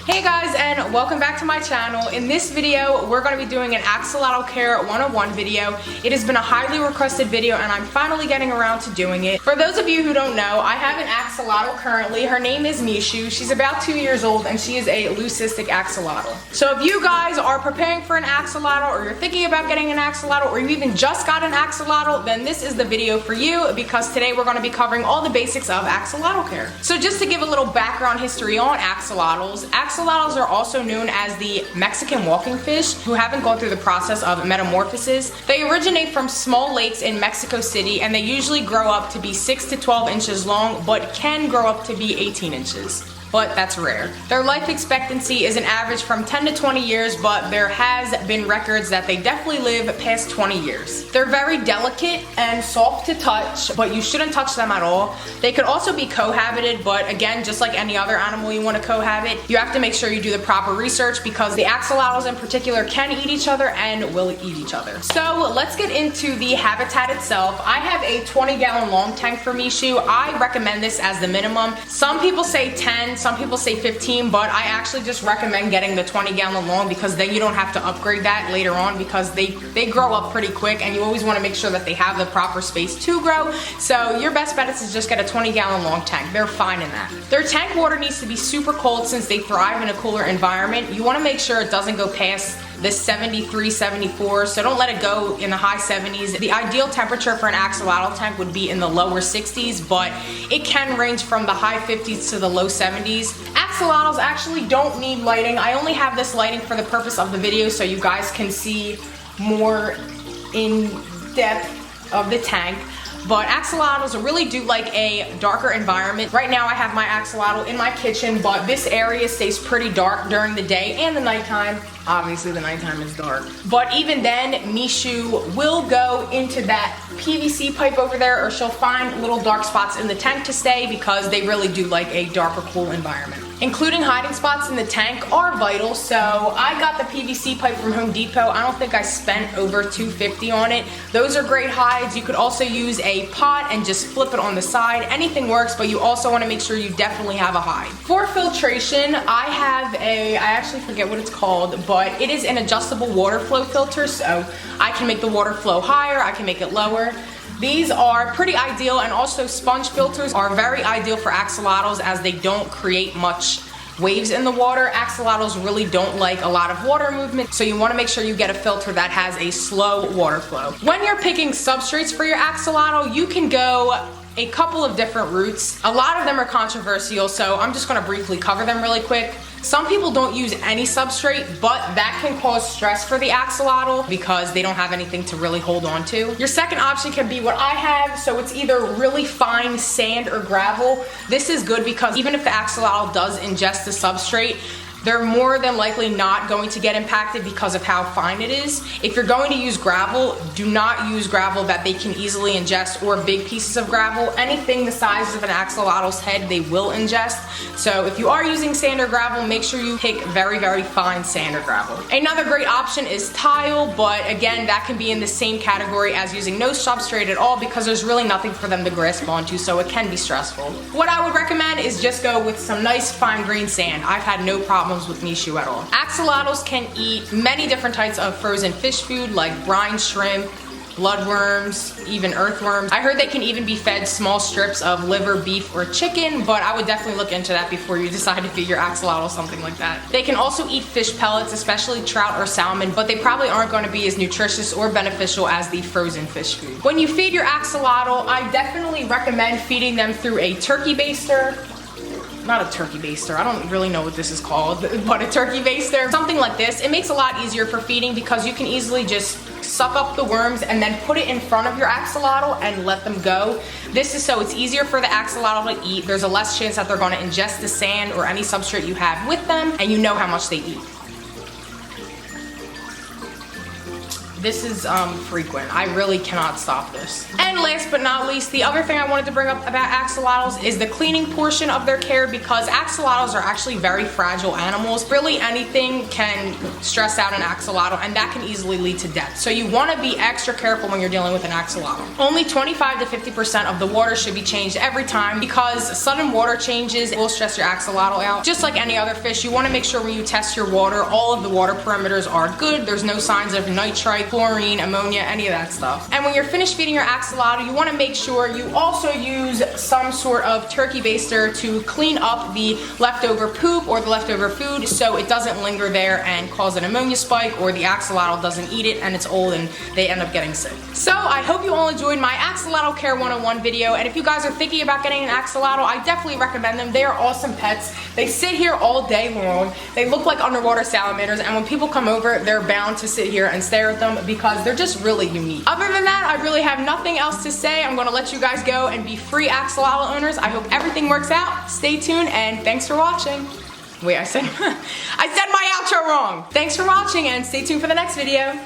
Hey guys, and welcome back to my channel. In this video, we're going to be doing an axolotl care 101 video. It has been a highly requested video and I'm finally getting around to doing it. For those of you who don't know, I have an axolotl currently. Her name is Meeshu. She's about 2 years old and she is a leucistic axolotl. So if you guys are preparing for an axolotl, or you're thinking about getting an axolotl, or you even just got an axolotl, then this is the video for you, because today we're going to be covering all the basics of axolotl care. So just to give a little background history on axolotls, axolotls are also known as the Mexican walking fish, who haven't gone through the process of metamorphosis. They originate from small lakes in Mexico City and they usually grow up to be 6 to 12 inches long, but can grow up to be 18 inches. But that's rare. Their life expectancy is an average from 10 to 20 years, but there has been records that they definitely live past 20 years. They're very delicate and soft to touch, but you shouldn't touch them at all. They could also be cohabited, but again, just like any other animal you want to cohabit, you have to make sure you do the proper research, because the axolotls in particular can eat each other and will eat each other. So let's get into the habitat itself. I have a 20-gallon long tank for Meeshu. I recommend this as the minimum. Some people say 10, some people say 15, but I actually just recommend getting the 20-gallon long, because then you don't have to upgrade that later on, because they grow up pretty quick and you always want to make sure that they have the proper space to grow. So your best bet is to just get a 20-gallon long tank. They're fine in that. Their tank water needs to be super cold since they thrive in a cooler environment. You want to make sure it doesn't go past the 73, 74, so don't let it go in the high 70s. The ideal temperature for an axolotl tank would be in the lower 60s, but it can range from the high 50s to the low 70s. Axolotls actually don't need lighting. I only have this lighting for the purpose of the video so you guys can see more in depth of the tank. But axolotls really do like a darker environment. Right now I have my axolotl in my kitchen, but this area stays pretty dark during the day and the nighttime. Obviously the nighttime is dark. But even then, Meeshu will go into that PVC pipe over there, or she'll find little dark spots in the tank to stay, because they really do like a dark or cool environment. Including hiding spots in the tank are vital, so I got the PVC pipe from Home Depot. I don't think I spent over $250 on it. Those are great hides. You could also use a pot and just flip it on the side. Anything works, but you also want to make sure you definitely have a hide. For filtration, I have I actually forget what it's called, but it is an adjustable water flow filter, so I can make the water flow higher, I can make it lower. These are pretty ideal, and also sponge filters are very ideal for axolotls as they don't create much waves in the water. Axolotls really don't like a lot of water movement, so you want to make sure you get a filter that has a slow water flow. When you're picking substrates for your axolotl, you can go a couple of different routes. A lot of them are controversial, so I'm just going to briefly cover them really quick. Some people don't use any substrate, but that can cause stress for the axolotl because they don't have anything to really hold on to. Your second option can be what I have, so it's either really fine sand or gravel. This is good because even if the axolotl does ingest the substrate, they're more than likely not going to get impacted because of how fine it is. If you're going to use gravel, do not use gravel that they can easily ingest, or big pieces of gravel. Anything the size of an axolotl's head, they will ingest. So if you are using sand or gravel, make sure you pick very, very fine sand or gravel. Another great option is tile, but again, that can be in the same category as using no substrate at all, because there's really nothing for them to grasp onto, so it can be stressful. What I would recommend is just go with some nice fine grained sand. I've had no problems with Meeshu at all. Axolotls can eat many different types of frozen fish food like brine shrimp, bloodworms, even earthworms. I heard they can even be fed small strips of liver, beef, or chicken, but I would definitely look into that before you decide to feed your axolotl something like that. They can also eat fish pellets, especially trout or salmon, but they probably aren't going to be as nutritious or beneficial as the frozen fish food. When you feed your axolotl, I definitely recommend feeding them through a turkey baster. Not a turkey baster, I don't really know what this is called, but a turkey baster, something like this. It makes it a lot easier for feeding because you can easily just suck up the worms and then put it in front of your axolotl and let them go. This is so it's easier for the axolotl to eat. There's a less chance that they're going to ingest the sand or any substrate you have with them, and you know how much they eat. this is frequent. I really cannot stop this. And last but not least, the other thing I wanted to bring up about axolotls is the cleaning portion of their care, because axolotls are actually very fragile animals. Really anything can stress out an axolotl, and that can easily lead to death. So you want to be extra careful when you're dealing with an axolotl. Only 25 to 50% of the water should be changed every time, because sudden water changes will stress your axolotl out. Just like any other fish, you want to make sure when you test your water, all of the water perimeters are good. There's no signs of nitrite, chlorine, ammonia, any of that stuff. And when you're finished feeding your axolotl, you want to make sure you also use some sort of turkey baster to clean up the leftover poop or the leftover food so it doesn't linger there and cause an ammonia spike, or the axolotl doesn't eat it and it's old and they end up getting sick. So I hope you all enjoyed my Axolotl Care 101 video, and if you guys are thinking about getting an axolotl, I definitely recommend them. They are awesome pets. They sit here all day long. They look like underwater salamanders, and when people come over, they're bound to sit here and stare at them because they're just really unique. Other than that, I really have nothing else to say. I'm going to let you guys go and be free axolotl owners. I hope everything works out. Stay tuned, and thanks for watching. Wait, I said my outro wrong. Thanks for watching, and stay tuned for the next video.